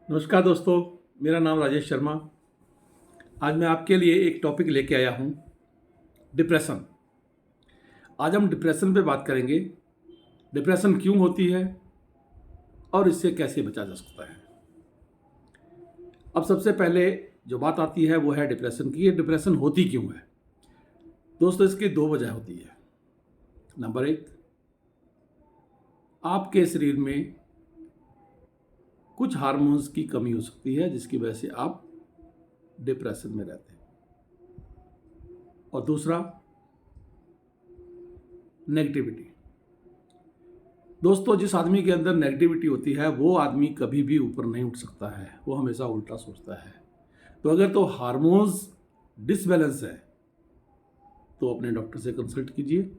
नमस्कार दोस्तों, मेरा नाम राजेश शर्मा। आज मैं आपके लिए एक टॉपिक लेके आया हूँ, डिप्रेशन। आज हम डिप्रेशन पे बात करेंगे। डिप्रेशन क्यों होती है और इससे कैसे बचा जा सकता है। अब सबसे पहले जो बात आती है वो है डिप्रेशन की। ये डिप्रेशन होती क्यों है। दोस्तों, इसकी दो वजह होती है। नंबर एक, आपके शरीर में कुछ हार्मोन्स की कमी हो सकती है जिसकी वजह से आप डिप्रेशन में रहते हैं। और दूसरा, नेगेटिविटी। दोस्तों, जिस आदमी के अंदर नेगेटिविटी होती है वो आदमी कभी भी ऊपर नहीं उठ सकता है, वो हमेशा उल्टा सोचता है। तो अगर तो हार्मोन्स डिसबैलेंस है तो अपने डॉक्टर से कंसल्ट कीजिए,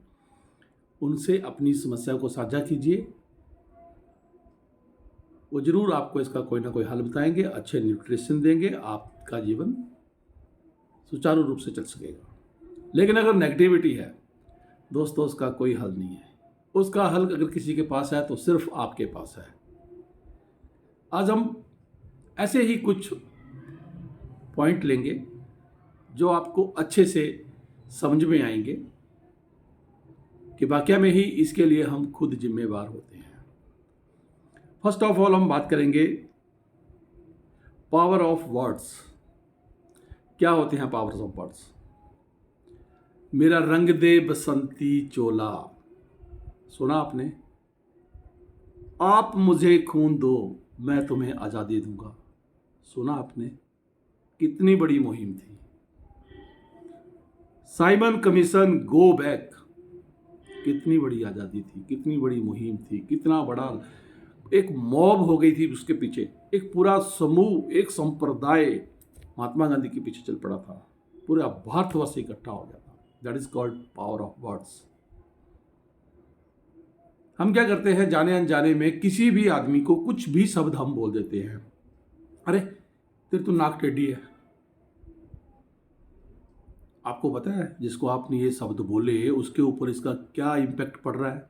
उनसे अपनी समस्या को साझा कीजिए। वो जरूर आपको इसका कोई ना कोई हल बताएंगे, अच्छे न्यूट्रिशन देंगे, आपका जीवन सुचारू रूप से चल सकेगा। लेकिन अगर नेगेटिविटी है दोस्तों, उसका कोई हल नहीं है। उसका हल अगर किसी के पास है तो सिर्फ आपके पास है। आज हम ऐसे ही कुछ पॉइंट लेंगे जो आपको अच्छे से समझ में आएंगे कि वाकया में ही इसके लिए हम खुद जिम्मेवार होते हैं। फर्स्ट ऑफ ऑल हम बात करेंगे पावर ऑफ वर्ड्स। क्या होते हैं पावर्स ऑफ वर्ड्स। मेरा रंग दे बसंती चोला, सुना आपने। आप मुझे खून दो, मैं तुम्हें आज़ादी दूंगा, सुना आपने। कितनी बड़ी मुहिम थी। साइमन कमीशन गो बैक, कितनी बड़ी आज़ादी थी, कितनी बड़ी मुहिम थी, कितना बड़ा एक मॉब हो गई थी उसके पीछे। एक पूरा समूह, एक संप्रदाय महात्मा गांधी के पीछे चल पड़ा था। पूरा भारतवर्ष इकट्ठा हो गया था। That is called power of words. हम क्या करते हैं, जाने अनजाने में किसी भी आदमी को कुछ भी शब्द हम बोल देते हैं। अरे तेरे तो नाक टेढ़ी है। आपको पता है जिसको आपने ये शब्द बोले उसके ऊपर इसका क्या इम्पैक्ट पड़ रहा है।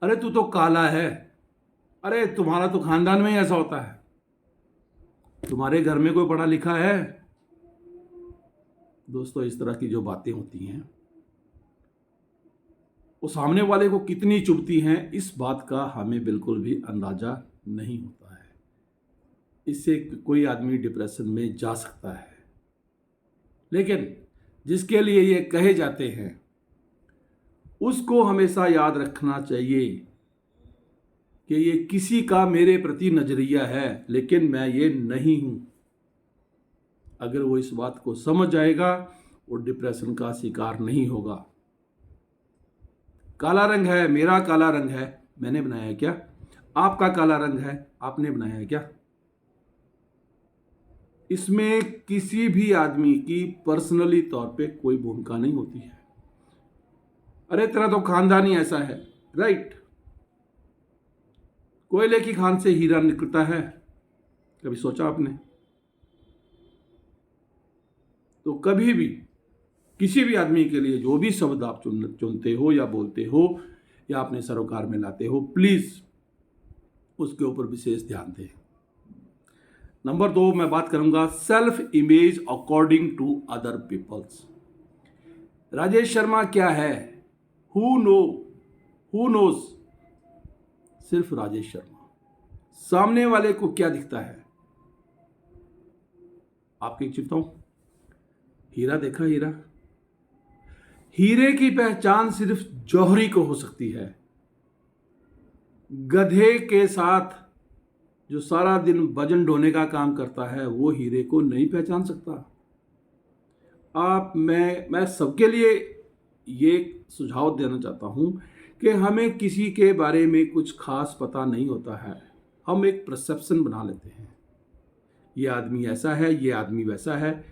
अरे तू तो काला है। अरे तुम्हारा तो खानदान में ही ऐसा होता है। तुम्हारे घर में कोई पढ़ा लिखा है। दोस्तों, इस तरह की जो बातें होती हैं वो सामने वाले को कितनी चुभती हैं, इस बात का हमें बिल्कुल भी अंदाजा नहीं होता है। इससे कोई आदमी डिप्रेशन में जा सकता है। लेकिन जिसके लिए ये कहे जाते हैं उसको हमेशा याद रखना चाहिए कि ये किसी का मेरे प्रति नजरिया है, लेकिन मैं ये नहीं हूं। अगर वो इस बात को समझ जाएगा वो डिप्रेशन का शिकार नहीं होगा। काला रंग है, मेरा काला रंग है, मैंने बनाया है क्या। आपका काला रंग है, आपने बनाया है क्या। इसमें किसी भी आदमी की पर्सनली तौर पे कोई भूमिका नहीं होती है। अरे तेरा तो खानदान ही ऐसा है, राइट। कोयले की खान से हीरा निकलता है, कभी सोचा आपने। तो कभी भी किसी भी आदमी के लिए जो भी शब्द आप चुनते हो या बोलते हो या अपने सरोकार में लाते हो, प्लीज उसके ऊपर विशेष ध्यान दें। नंबर 2 मैं बात करूंगा self image according to other peoples. Rajesh Sharma क्या है, हु नोज। सिर्फ राजेश शर्मा। सामने वाले को क्या दिखता है। आपकी चिंता हूं, हीरा देखा, हीरे की पहचान सिर्फ जौहरी को हो सकती है। गधे के साथ जो सारा दिन वजन ढोने का काम करता है वो हीरे को नहीं पहचान सकता। मैं सबके लिए ये सुझाव देना चाहता हूं कि हमें किसी के बारे में कुछ खास पता नहीं होता है। हम एक परसेप्शन बना लेते हैं, ये आदमी ऐसा है, ये आदमी वैसा है,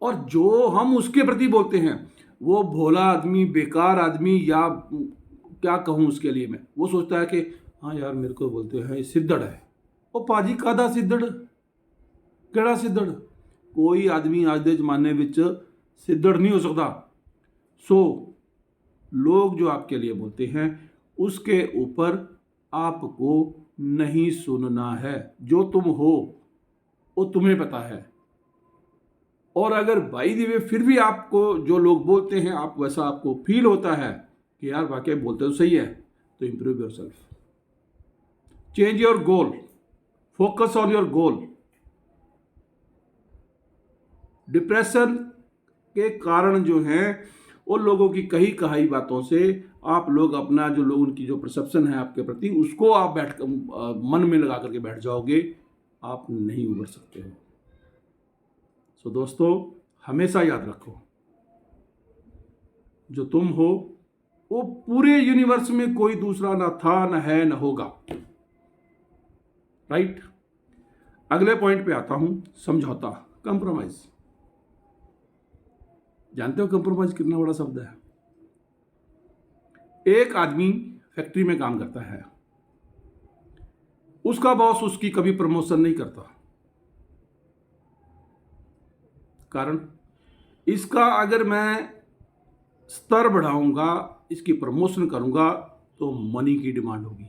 और जो हम उसके प्रति बोलते हैं वो भोला आदमी, बेकार आदमी, या क्या कहूँ उसके लिए मैं, वो सोचता है कि हाँ यार मेरे को बोलते हैं सिद्धड़ है। ओ पाजी कादा सिद्धड़, केड़ा सिद्धड़। कोई आदमी आज के जमाने में सिद्धड़ नहीं हो सकता। सो लोग जो आपके लिए बोलते हैं उसके ऊपर आपको नहीं सुनना है। जो तुम हो वो तुम्हें पता है। और अगर बाई द वे फिर भी आपको जो लोग बोलते हैं आप वैसा आपको फील होता है कि यार वाकई बोलते तो सही है, तो improve your self, change your goal, focus on your goal. Depression के कारण जो हैं उन लोगों की कही कहाई बातों से आप लोग अपना जो लोग उनकी जो परसेप्शन है आपके प्रति उसको आप मन में लगा करके बैठ जाओगे, आप नहीं उबर सकते हो। सो दोस्तों, हमेशा याद रखो जो तुम हो वो पूरे यूनिवर्स में कोई दूसरा ना था, ना है, ना होगा। राइट। अगले पॉइंट पे आता हूं, समझौता, कंप्रोमाइज। जानते हो कंप्रोमाइज कितना बड़ा शब्द है? एक आदमी फैक्ट्री में काम करता है, उसका बॉस उसकी कभी प्रमोशन नहीं करता। कारण इसका अगर मैं स्तर बढ़ाऊंगा, इसकी प्रमोशन करूंगा तो मनी की डिमांड होगी,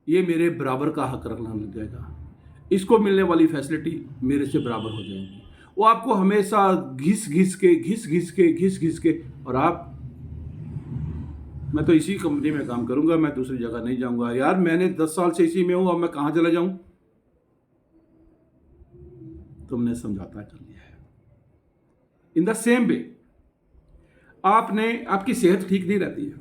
ये मेरे बराबर का हक रखना लग जाएगा, इसको मिलने वाली फैसिलिटी मेरे से बराबर हो जाएगी। वो आपको हमेशा घिस घिस के और आप, मैं तो इसी कंपनी में काम करूंगा, मैं दूसरी जगह नहीं जाऊंगा, यार मैंने 10 साल से इसी में हूं, अब मैं कहां चला जाऊं। तुमने समझौता कर लिया है। इन द सेम वे आपकी सेहत ठीक नहीं रहती है,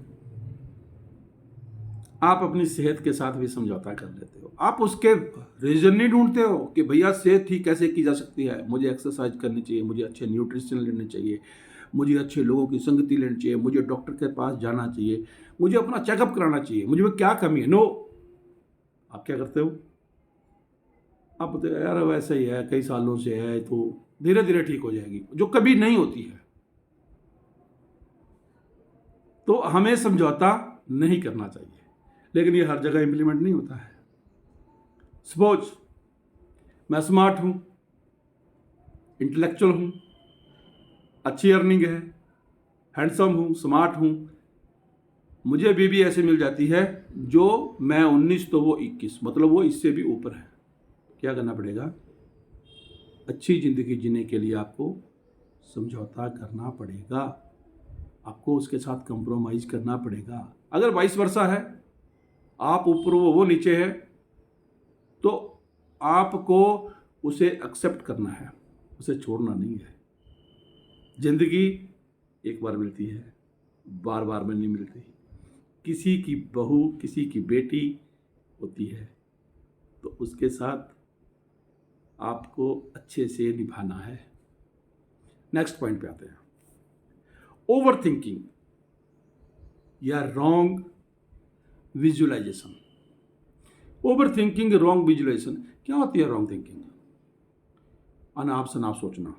आप अपनी सेहत के साथ भी समझौता कर लेते हो। आप उसके रीजन नहीं ढूंढते हो कि भैया सेहत ठीक कैसे की जा सकती है, मुझे एक्सरसाइज करनी चाहिए, मुझे अच्छे न्यूट्रिशन लेने चाहिए, मुझे अच्छे लोगों की संगति लेनी चाहिए, मुझे डॉक्टर के पास जाना चाहिए, मुझे अपना चेकअप कराना चाहिए, मुझे क्या कमी है। नो, आप क्या करते हो? आप बोलते हो यार वैसे ही है, कई सालों से है, तो धीरे धीरे ठीक हो जाएगी, जो कभी नहीं होती है। तो हमें समझौता नहीं करना चाहिए, लेकिन ये हर जगह इंप्लीमेंट नहीं होता है। सपोज मैं स्मार्ट हूं, इंटेलेक्चुअल हूं, अच्छी अर्निंग है, हैंडसम हूं, स्मार्ट हूं, मुझे बीवी ऐसे मिल जाती है जो मैं 19 तो वो 21, मतलब वो इससे भी ऊपर है। क्या करना पड़ेगा? अच्छी जिंदगी जीने के लिए आपको समझौता करना पड़ेगा, आपको उसके साथ कंप्रोमाइज करना पड़ेगा। अगर वाइस वर्सा है, आप ऊपर वो नीचे है, तो आपको उसे एक्सेप्ट करना है, उसे छोड़ना नहीं है। जिंदगी एक बार मिलती है, बार बार में नहीं मिलती। किसी की बहू, किसी की बेटी होती है, तो उसके साथ आपको अच्छे से निभाना है। नेक्स्ट पॉइंट पे आते हैं, ओवर थिंकिंग या wrong visualisation. Over thinking, wrong visualisation क्या होती है? रॉन्ग थिंकिंग, अनाप शनाप सोचना,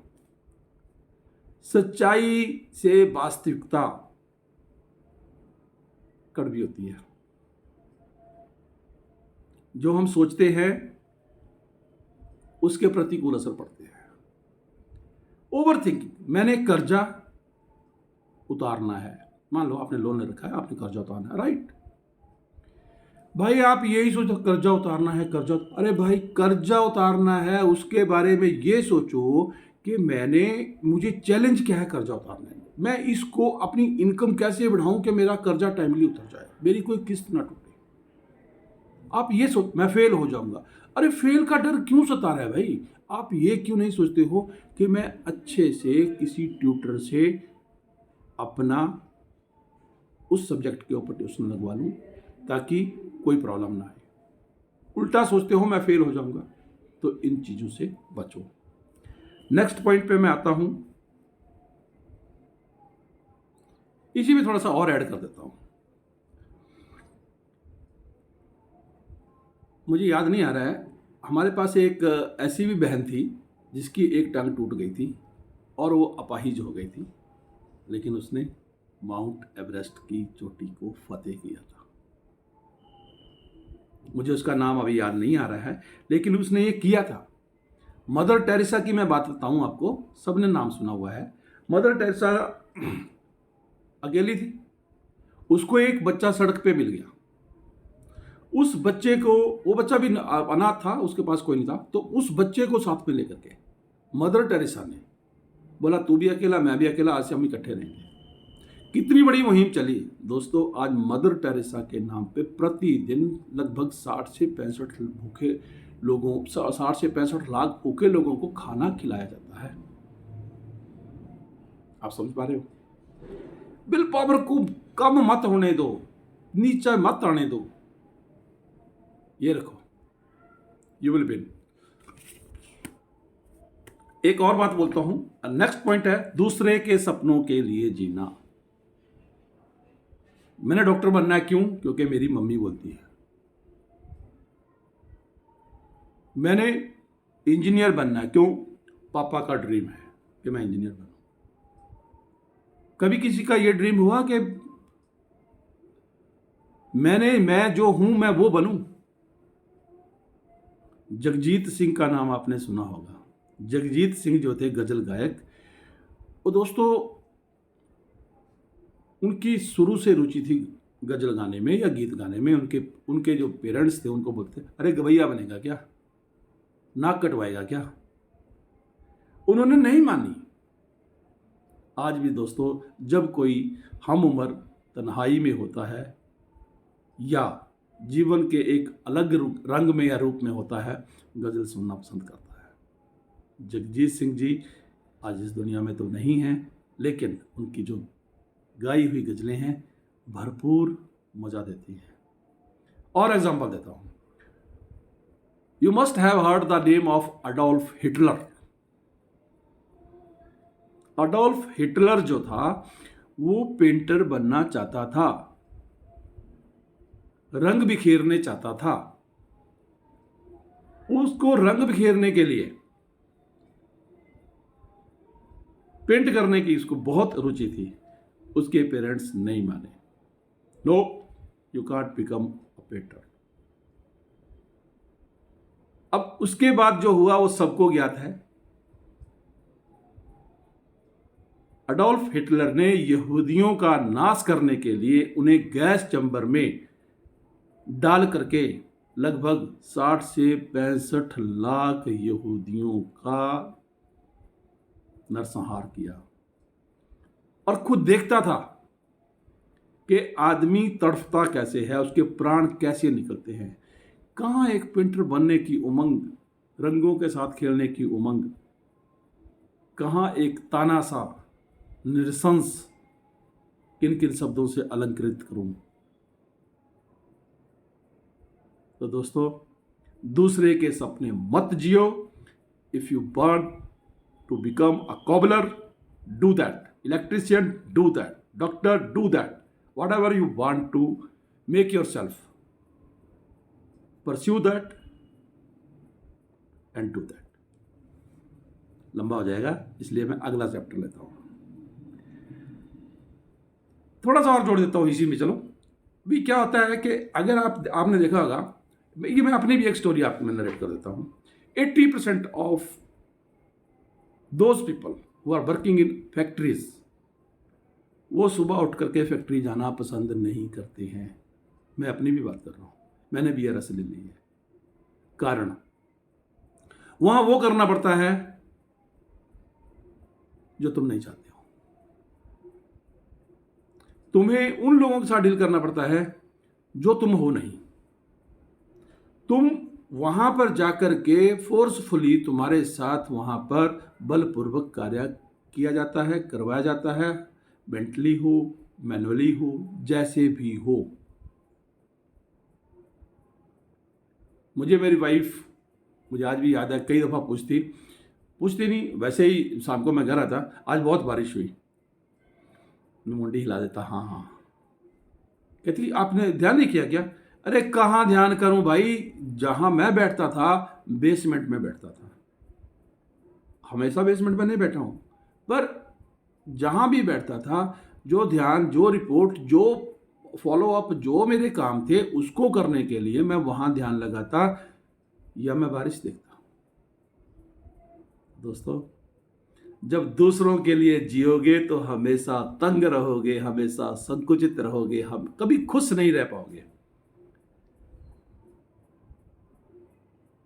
सच्चाई से वास्तविकता कड़वी होती है। जो हम सोचते हैं उसके प्रतिकूल असर पड़ते हैं। ओवर थिंकिंग, मैंने कर्जा उतारना है, मान लो आपने लोन ले रखा है, आपने कर्जा उतारना है, राइट भाई। आप यही सोचो कर्जा उतारना है, अरे भाई कर्जा उतारना है, उसके बारे में ये सोचो कि मुझे चैलेंज क्या है कर्जा उतारने में, मैं इसको अपनी इनकम कैसे बढ़ाऊं कि मेरा कर्जा टाइमली उतर जाए, मेरी कोई किस्त ना टूटे। आप ये सोच, मैं फेल हो जाऊंगा, अरे फेल का डर क्यों सता रहा है भाई? आप ये क्यों नहीं सोचते हो कि मैं अच्छे से किसी ट्यूटर से अपना उस सब्जेक्ट के ऊपर ट्यूशन लगवा लूं ताकि कोई प्रॉब्लम ना आए। उल्टा सोचते हो मैं फेल हो जाऊंगा, तो इन चीजों से बचो। नेक्स्ट पॉइंट पे मैं आता हूं, इसी में थोड़ा सा और ऐड कर देता हूं। मुझे याद नहीं आ रहा है, हमारे पास एक ऐसी भी बहन थी जिसकी एक टांग टूट गई थी और वो अपाहिज हो गई थी, लेकिन उसने माउंट एवरेस्ट की चोटी को फतेह किया था। मुझे उसका नाम अभी याद नहीं आ रहा है, लेकिन उसने ये किया था। मदर टेरेसा की मैं बात बताऊं आपको, सबने नाम सुना हुआ है। मदर टेरेसा अकेली थी, उसको एक बच्चा सड़क पे मिल गया उस बच्चे को, वो बच्चा भी अनाथ था, उसके पास कोई नहीं था, तो उस बच्चे को साथ में लेकर के मदर टेरेसा ने बोला तू भी अकेला मैं भी अकेला, आज से हम इकट्ठे रहेंगे। कितनी बड़ी मुहिम चली दोस्तों। आज मदर टेरेसा के नाम पे प्रतिदिन लगभग 60 से 65 भूखे लोगों 60 से 65 लाख भूखे लोगों को खाना खिलाया जाता है। आप समझ पा रहे हो? विल पावर को कम मत होने दो, नीचे मत आने दो। ये रखो, यू विल विन। एक और बात बोलता हूं, नेक्स्ट पॉइंट है दूसरे के सपनों के लिए जीना। मैंने डॉक्टर बनना है, क्यों? क्योंकि मेरी मम्मी बोलती है। मैंने इंजीनियर बनना है, क्यों? पापा का ड्रीम है कि मैं इंजीनियर बनूं। कभी किसी का यह ड्रीम हुआ कि मैं जो हूं मैं वो बनूं? जगजीत सिंह का नाम आपने सुना होगा। जगजीत सिंह जो थे गजल गायक, वो दोस्तों उनकी शुरू से रुचि थी गजल गाने में या गीत गाने में। उनके जो पेरेंट्स थे उनको बोलते अरे गवैया बनेगा क्या, नाक कटवाएगा क्या? उन्होंने नहीं मानी। आज भी दोस्तों जब कोई हम उम्र तन्हाई में होता है या जीवन के एक अलग रंग में या रूप में होता है, गजल सुनना पसंद करता है। जगजीत सिंह जी आज इस दुनिया में तो नहीं हैं, लेकिन उनकी जो गाई हुई गजलें हैं भरपूर मजा देती हैं। और एग्जांपल देता हूं, you must have heard the name of Adolf Hitler. Adolf Hitler जो था वो पेंटर बनना चाहता था, रंग बिखेरने चाहता था। उसको रंग बिखेरने के लिए, पेंट करने की उसको बहुत रुचि थी। उसके पेरेंट्स नहीं माने, no you can't become a painter. अब उसके बाद जो हुआ वो सबको ज्ञात है। अडोल्फ हिटलर ने यहूदियों का नाश करने के लिए उन्हें गैस चैम्बर में डाल करके लगभग 60 से 65 लाख यहूदियों का नरसंहार किया। और खुद देखता था कि आदमी तड़फता कैसे है, उसके प्राण कैसे निकलते हैं। कहाँ एक पेंटर बनने की उमंग, रंगों के साथ खेलने की उमंग, कहाँ एक तानासा निरसंस किन किन शब्दों से अलंकृत करूं। तो दोस्तों दूसरे के सपने मत जियो। If you want to become a cobbler, do that. Electrician, do that. Doctor, do that. Whatever you want to make yourself, pursue that and do that. लंबा हो जाएगा, इसलिए मैं अगला चैप्टर लेता हूं। थोड़ा सा और जोड़ देता हूं इसी में। चलो भी क्या होता है कि अगर आपने देखा होगा, ये मैं अपनी भी एक स्टोरी आपको मैं नरेट कर देता हूं। 80% of those people who are working in factories, वो सुबह उठ करके फैक्ट्री जाना पसंद नहीं करते हैं। मैं अपनी भी बात कर रहा हूं, मैंने भी ये रस ले ली है। कारण वहां वो करना पड़ता है जो तुम नहीं चाहते हो। तुम्हें उन लोगों के साथ डील करना पड़ता है जो तुम हो नहीं। तुम वहां पर जाकर के फोर्सफुली तुम्हारे साथ वहां पर बलपूर्वक कार्य किया जाता है, करवाया जाता है, मेंटली हो, मैनुअली हो, जैसे भी हो। मुझे मेरी वाइफ, मुझे आज भी याद है, कई दफ़ा पूछती नहीं, वैसे ही शाम को मैं घर आता, आज बहुत बारिश हुई, मैं मुंडी हिला देता, हाँ हाँ। कहती आपने ध्यान नहीं किया क्या? अरे कहाँ ध्यान करूं भाई, जहां मैं बैठता था बेसमेंट में बैठता था। हमेशा बेसमेंट में नहीं बैठा हूं, पर जहां भी बैठता था, जो ध्यान, जो रिपोर्ट, जो फॉलो अप, जो मेरे काम थे उसको करने के लिए मैं वहां ध्यान लगाता या मैं बारिश देखता। दोस्तों जब दूसरों के लिए जियोगे तो हमेशा तंग रहोगे, हमेशा संकुचित रहोगे, हम कभी खुश नहीं रह पाओगे।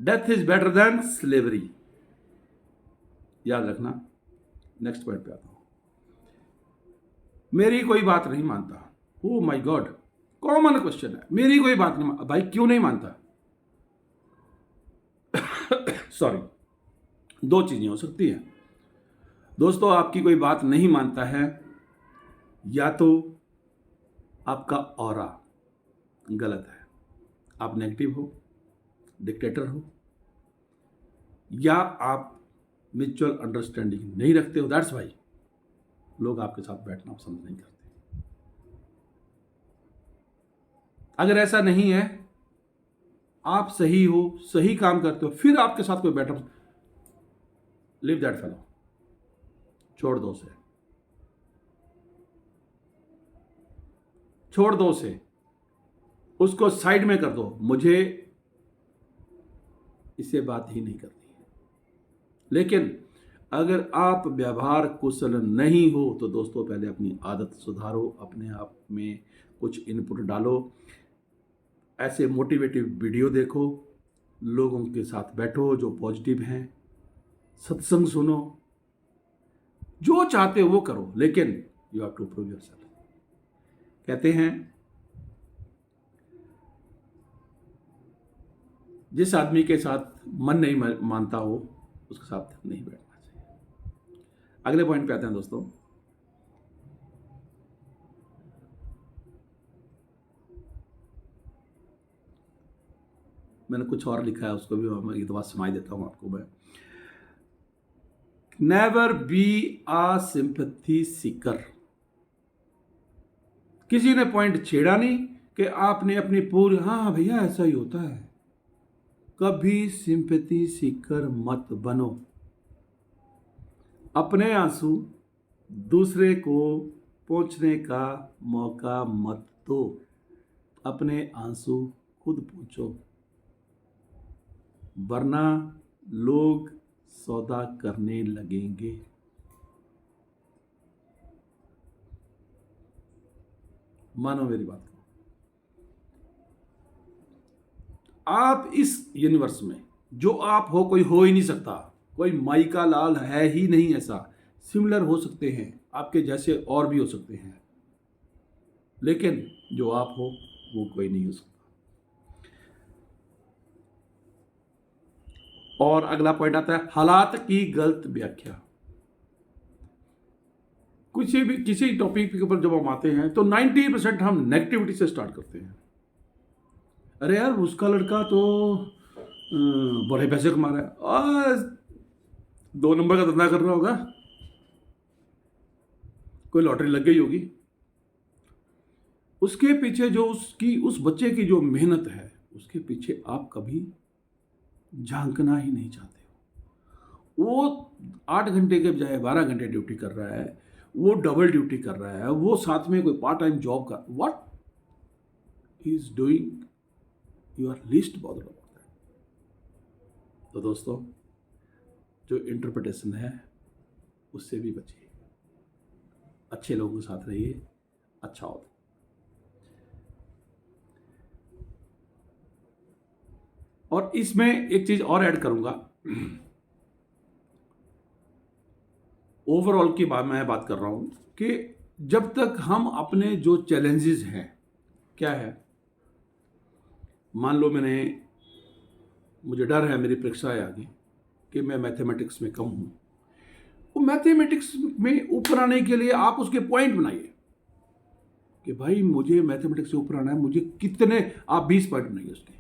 Death is better than slavery. याद रखना। नेक्स्ट पॉइंट पे आता हूं। मेरी कोई बात नहीं मानता। Oh my God, common question है। मेरी कोई बात नहीं मानता। भाई क्यों नहीं मानता? सॉरी, दो चीजें हो सकती हैं दोस्तों। आपकी कोई बात नहीं मानता है, या तो आपका ऑरा गलत है, आप नेगेटिव हो, डिक्टेटर हो, या आप म्यूचुअल अंडरस्टैंडिंग नहीं रखते हो। दैट्स वाई लोग आपके साथ बैठना पसंद नहीं करते। अगर ऐसा नहीं है, आप सही हो, सही काम करते हो, फिर आपके साथ कोई बैठा, लिव दैट फेलो, छोड़ दो उसे, छोड़ दो उसे, उसको साइड में कर दो। मुझे इससे बात ही नहीं करनी है। लेकिन अगर आप व्यवहार कुशल नहीं हो तो दोस्तों पहले अपनी आदत सुधारो, अपने आप में कुछ इनपुट डालो, ऐसे मोटिवेटिव वीडियो देखो, लोगों के साथ बैठो जो पॉजिटिव हैं, सत्संग सुनो, जो चाहते हो वो करो, लेकिन you have to prove yourself. कहते हैं जिस आदमी के साथ मन नहीं मानता हो उसके साथ नहीं बैठना चाहिए। अगले पॉइंट पे आते हैं दोस्तों। मैंने कुछ और लिखा है, उसको भी मैं एक दफा सुनाई देता हूं आपको मैं। Never be a sympathy seeker. किसी ने पॉइंट छेड़ा नहीं कि आपने अपनी पूरी, हाँ भैया ऐसा ही होता है। कभी सिंपैथी सीकर मत बनो। अपने आंसू दूसरे को पोंछने का मौका मत दो। अपने आंसू खुद पोंछो, वरना लोग सौदा करने लगेंगे। मानो मेरी बात को। आप इस यूनिवर्स में जो आप हो, कोई हो ही नहीं सकता। कोई माइका लाल है ही नहीं ऐसा। सिमिलर हो सकते हैं, आपके जैसे और भी हो सकते हैं, लेकिन जो आप हो वो कोई नहीं हो सकता। और अगला पॉइंट आता है हालात की गलत व्याख्या। किसी टॉपिक के ऊपर जब हम आते हैं तो 90% हम नेगेटिविटी से स्टार्ट करते हैं। अरे यार उसका लड़का तो बड़े पैसे कमा रहा है, और 2 नंबर का धंधा कर रहा होगा, कोई लॉटरी लग गई होगी। उसके पीछे जो उस बच्चे की जो मेहनत है, उसके पीछे आप कभी झांकना ही नहीं चाहते हो। वो 8 घंटे के बजाय 12 घंटे ड्यूटी कर रहा है, वो डबल ड्यूटी कर रहा है, वो साथ में कोई पार्ट टाइम जॉब कर, what he is doing, you are least bothered about that. तो दोस्तों जो इंटरप्रिटेशन है उससे भी बचिए, अच्छे लोगों के साथ रहिए, अच्छा होता। और इसमें एक चीज और ऐड करूंगा। ओवरऑल की मैं बात कर रहा हूं कि जब तक हम अपने जो चैलेंजेस हैं, क्या है, मान लो मुझे डर है मेरी परीक्षा है आगे कि मैं मैथमेटिक्स में कम हूं। वो मैथमेटिक्स में ऊपर आने के लिए आप उसके पॉइंट बनाइए कि भाई मुझे मैथमेटिक्स से ऊपर आना है, मुझे कितने, आप 20 पॉइंट बनाइए उसके,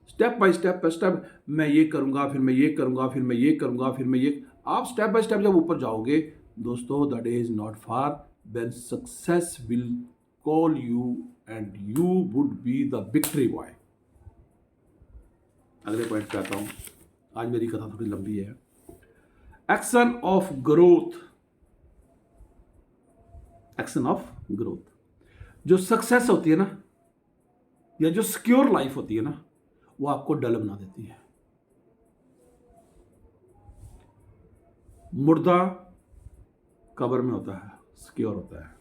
स्टेप बाय स्टेप, मैं ये करूंगा, फिर मैं ये करूंगा, फिर मैं ये करूंगा, फिर मैं ये, आप स्टेप बाय स्टेप जब ऊपर जाओगे दोस्तों, the day is not far when success will call you and you would be the victory boy. अगले पॉइंट पे आता हूं। आज मेरी कथा थोड़ी लंबी है। Action of growth. Action of growth. जो सक्सेस होती है ना, या जो सिक्योर लाइफ होती है ना, वो आपको डल बना देती है। मुर्दा कब्र में होता है, सिक्योर होता है,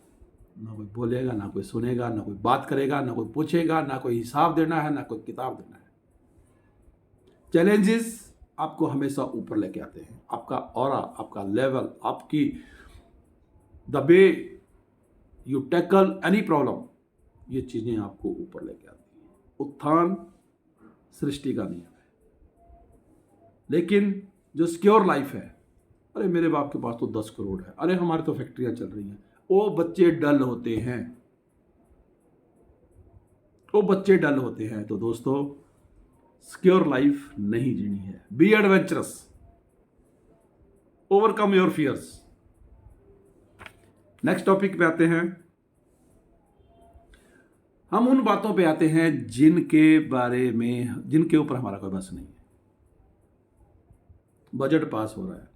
ना कोई बोलेगा, ना कोई सुनेगा, ना कोई बात करेगा, ना कोई पूछेगा, ना कोई हिसाब देना है, ना कोई किताब देना है। चैलेंजेस आपको हमेशा ऊपर लेके आते हैं। आपका ऑरा, आपका लेवल, आपकी the way you tackle any problem, ये चीज़ें आपको ऊपर लेके आती हैं। उत्थान सृष्टि का नियम है। लेकिन जो सिक्योर लाइफ है, अरे मेरे बाप के पास तो 10 करोड़ है, अरे हमारे तो फैक्ट्रियां चल रही हैं, वो बच्चे डल होते हैं, वो बच्चे डल होते हैं। तो दोस्तों, सिक्योर लाइफ नहीं जीनी है। Be adventurous, overcome your fears. Next topic पे आते हैं। हम उन बातों पे आते हैं जिनके ऊपर हमारा कोई बस नहीं है। बजट पास हो रहा है,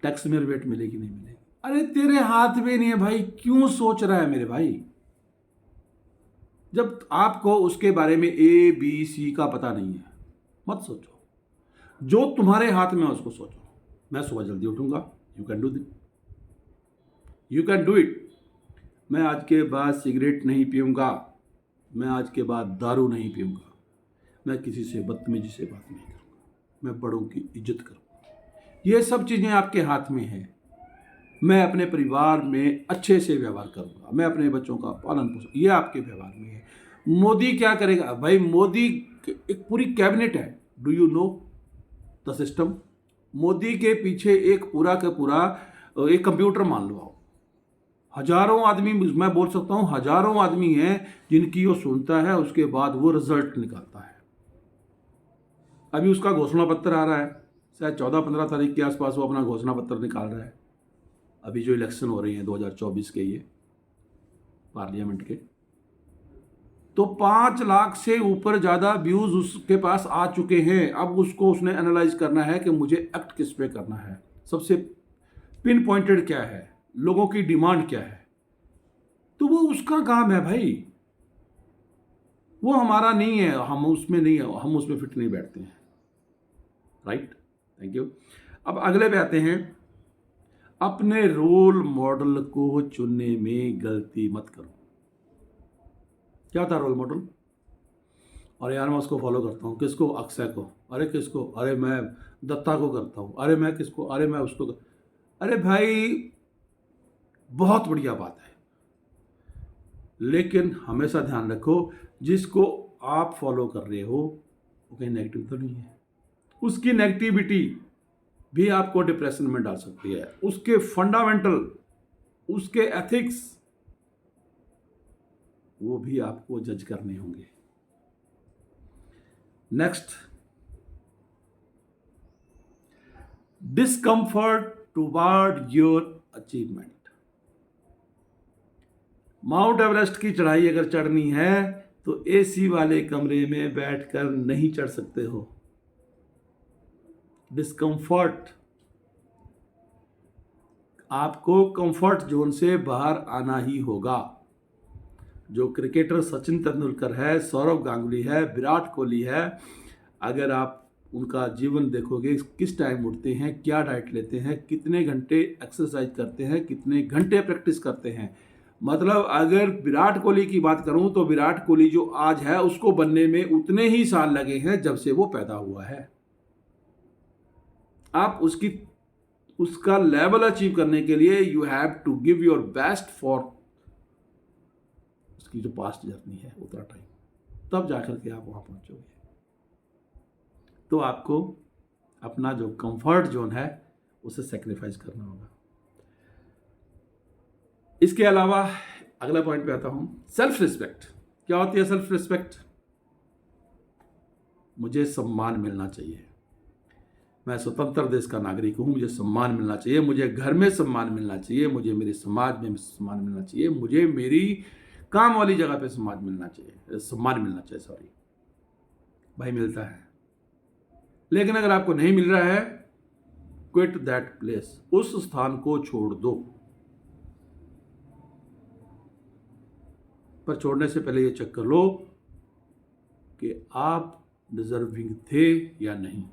टैक्स में रिबेट मिलेगी नहीं मिलेगी, अरे तेरे हाथ में नहीं है भाई, क्यों सोच रहा है मेरे भाई? जब आपको उसके बारे में ए बी सी का पता नहीं है, मत सोचो। जो तुम्हारे हाथ में है उसको सोचो। मैं सुबह जल्दी उठूंगा, you can do it, you can do it. मैं आज के बाद सिगरेट नहीं पीऊंगा, मैं आज के बाद दारू नहीं पीऊंगा, मैं किसी से बदतमीजी से बात नहीं करूंगा, मैं बड़ों की इज्जत करूंगा। ये सब चीज़ें आपके हाथ में हैं। मैं अपने परिवार में अच्छे से व्यवहार करूंगा, मैं अपने बच्चों का पालन पोषण, ये आपके व्यवहार में है। मोदी क्या करेगा भाई? मोदी एक पूरी कैबिनेट है। Do you know the system? Modi के पीछे एक पूरा का पूरा एक कंप्यूटर मान लो आप। हजारों आदमी, मैं बोल सकता हूं हजारों आदमी हैं जिनकी वो सुनता है, उसके बाद वो रिजल्ट निकालता है। अभी उसका घोषणा पत्र आ रहा है, शायद 14-15 तारीख के आसपास वो अपना घोषणा पत्र निकाल रहा है। अभी जो इलेक्शन हो रही हैं 2024 के, ये पार्लियामेंट के, तो 5 लाख से ऊपर ज़्यादा व्यूज़ उसके पास आ चुके हैं। अब उसने एनालाइज करना है कि मुझे एक्ट किस पे करना है, सबसे पिन पॉइंटेड क्या है, लोगों की डिमांड क्या है। तो वो उसका काम है भाई, वो हमारा नहीं है, हम उसमें नहीं है, हम उसमें फिट नहीं बैठते हैं। Right, thank you. अब अगले पे आते हैं। अपने रोल मॉडल को चुनने में गलती मत करो। क्या था रोल मॉडल? और यार मैं उसको फॉलो करता हूँ, किसको? अक्षय को। अरे किसको? अरे मैं दत्ता को करता हूँ। अरे मैं किसको? अरे मैं उसको अरे भाई, बहुत बढ़िया बात है, लेकिन हमेशा ध्यान रखो जिसको आप फॉलो कर रहे हो वो कहीं नेगेटिव तो नहीं है। उसकी नेगेटिविटी भी आपको डिप्रेशन में डाल सकती है। उसके फंडामेंटल, उसके एथिक्स, वो भी आपको जज करने होंगे। Next, discomfort toward your achievement. Mount Everest की चढ़ाई अगर चढ़नी है तो एसी वाले कमरे में बैठकर नहीं चढ़ सकते हो। डिस्कंफर्ट, आपको कंफर्ट जोन से बाहर आना ही होगा। जो क्रिकेटर सचिन तेंदुलकर है, सौरव गांगुली है, विराट कोहली है, अगर आप उनका जीवन देखोगे, किस टाइम उठते हैं, क्या डाइट लेते हैं, कितने घंटे एक्सरसाइज करते हैं, कितने घंटे प्रैक्टिस करते हैं। मतलब अगर विराट कोहली की बात करूं तो विराट कोहली जो आज है उसको बनने में उतने ही साल लगे हैं जब से वो पैदा हुआ है। आप उसका लेवल अचीव करने के लिए you have to give your best for उसकी जो पास्ट जर्नी है, उतना टाइम, तब जाकर के आप वहां पहुंचोगे। तो आपको अपना जो कंफर्ट जोन है उसे सेक्रीफाइस करना होगा। इसके अलावा अगला पॉइंट पे आता हूं, सेल्फ रिस्पेक्ट। क्या होती है सेल्फ रिस्पेक्ट? मुझे सम्मान मिलना चाहिए, मैं स्वतंत्र देश का नागरिक हूं, मुझे सम्मान मिलना चाहिए, मुझे घर में सम्मान मिलना चाहिए, मुझे मेरे समाज में सम्मान मिलना चाहिए, मुझे मेरी काम वाली जगह पे सम्मान मिलना चाहिए सॉरी भाई, मिलता है। लेकिन अगर आपको नहीं मिल रहा है, क्विट दैट प्लेस, उस स्थान को छोड़ दो। पर छोड़ने से पहले ये चेक कर लो कि आप डिजर्विंग थे या नहीं।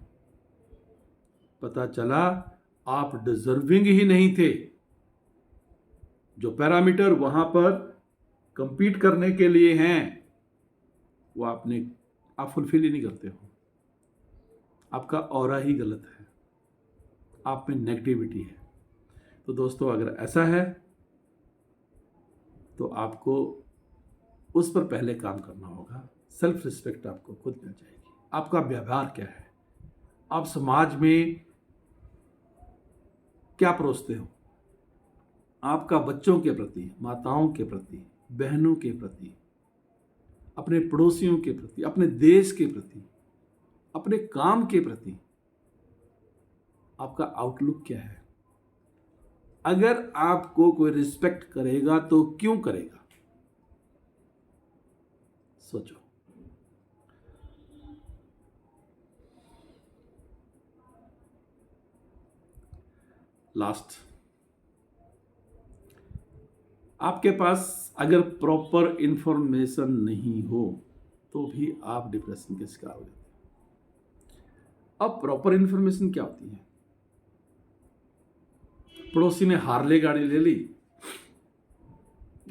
पता चला आप डिजर्विंग ही नहीं थे। जो पैरामीटर वहां पर कंपीट करने के लिए हैं वो आपने आप फुलफिल ही नहीं करते हो। आपका ऑरा ही गलत है, आप में नेगेटिविटी है। तो दोस्तों, अगर ऐसा है तो आपको उस पर पहले काम करना होगा। सेल्फ रिस्पेक्ट आपको खुद मिल जाएगी। आपका व्यवहार क्या है, आप समाज में क्या परोसते हो, आपका बच्चों के प्रति, माताओं के प्रति, बहनों के प्रति, अपने पड़ोसियों के प्रति, अपने देश के प्रति, अपने काम के प्रति आपका आउटलुक क्या है। अगर आपको कोई रिस्पेक्ट करेगा तो क्यों करेगा, सोचो। लास्ट, आपके पास अगर प्रॉपर इंफॉर्मेशन नहीं हो तो भी आप डिप्रेशन के शिकार हो जाते हैं। अब प्रॉपर इंफॉर्मेशन क्या होती है? पड़ोसी ने हार्ले गाड़ी ले ली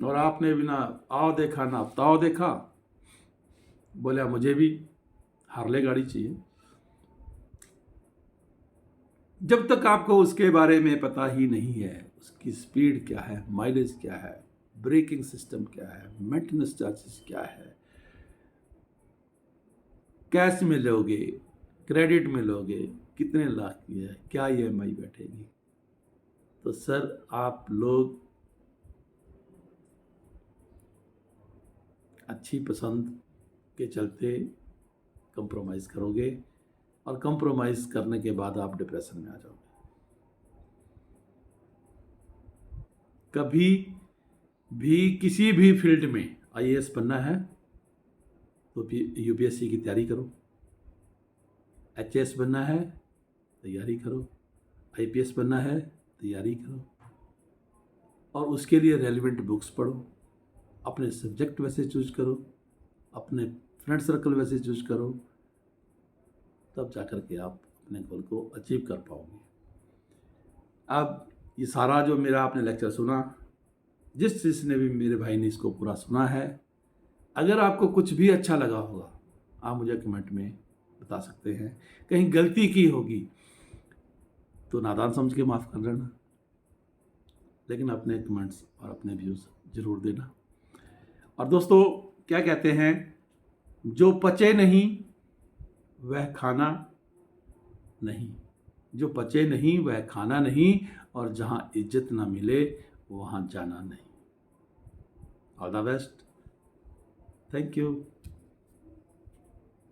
और आपने बिना आओ देखा ना ताओ देखा बोला मुझे भी हार्ले गाड़ी चाहिए। जब तक आपको उसके बारे में पता ही नहीं है, उसकी स्पीड क्या है, माइलेज क्या है, ब्रेकिंग सिस्टम क्या है, मेंटेनेंस चार्जेस क्या है, कैश में लोगे, क्रेडिट में लोगे, कितने लाख की है, क्या EMI बैठेगी, तो सर आप लोग अच्छी पसंद के चलते कंप्रोमाइज़ करोगे और कंप्रोमाइज़ करने के बाद आप डिप्रेशन में आ जाओगे। कभी भी किसी भी फील्ड में IAS बनना है तो UPSC की तैयारी करो, HS बनना है तैयारी करो, IPS बनना है तैयारी करो, और उसके लिए रेलिवेंट बुक्स पढ़ो, अपने सब्जेक्ट वैसे चूज करो, अपने फ्रेंड सर्कल वैसे चूज करो, तब जाकर के आप अपने गोल को अचीव कर पाओगे। अब ये सारा जो मेरा आपने लेक्चर सुना, जिसने भी मेरे भाई ने इसको पूरा सुना है, अगर आपको कुछ भी अच्छा लगा होगा आप मुझे कमेंट में बता सकते हैं। कहीं गलती की होगी तो नादान समझ के माफ़ कर देना, लेकिन अपने कमेंट्स और अपने व्यूज़ ज़रूर देना। और दोस्तों, क्या कहते हैं, जो पचे नहीं वह खाना नहीं, जो पचे नहीं वह खाना नहीं, और जहाँ इज्जत ना मिले वहाँ जाना नहीं। All the best, thank you.